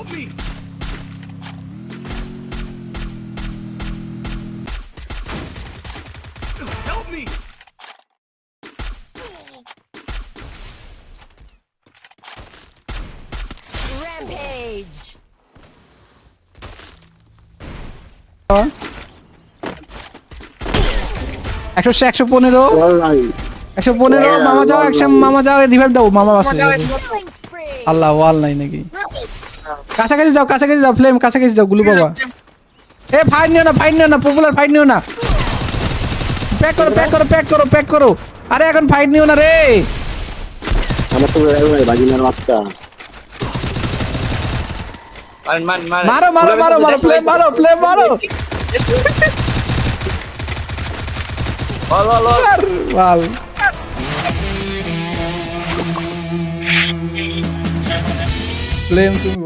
Rampage. 115 মামা যাও মামা যাও রিভাইভ দাও মামা আছে Killing spree. আল্লাহ ওয়াল নাই নাকি কাছাকাছি যাও ফ্লেম কাছাকাছি যাও গুলু বাবা এ ফাইট নিও না পপুলার ফাইট নিও না প্যাক করো আরে এখন ফাইট নিও না রে আমার তো ভাই বাজিনার বাচ্চা মারো ফ্লেম মারো ওয়াল ফ্লেম তুমি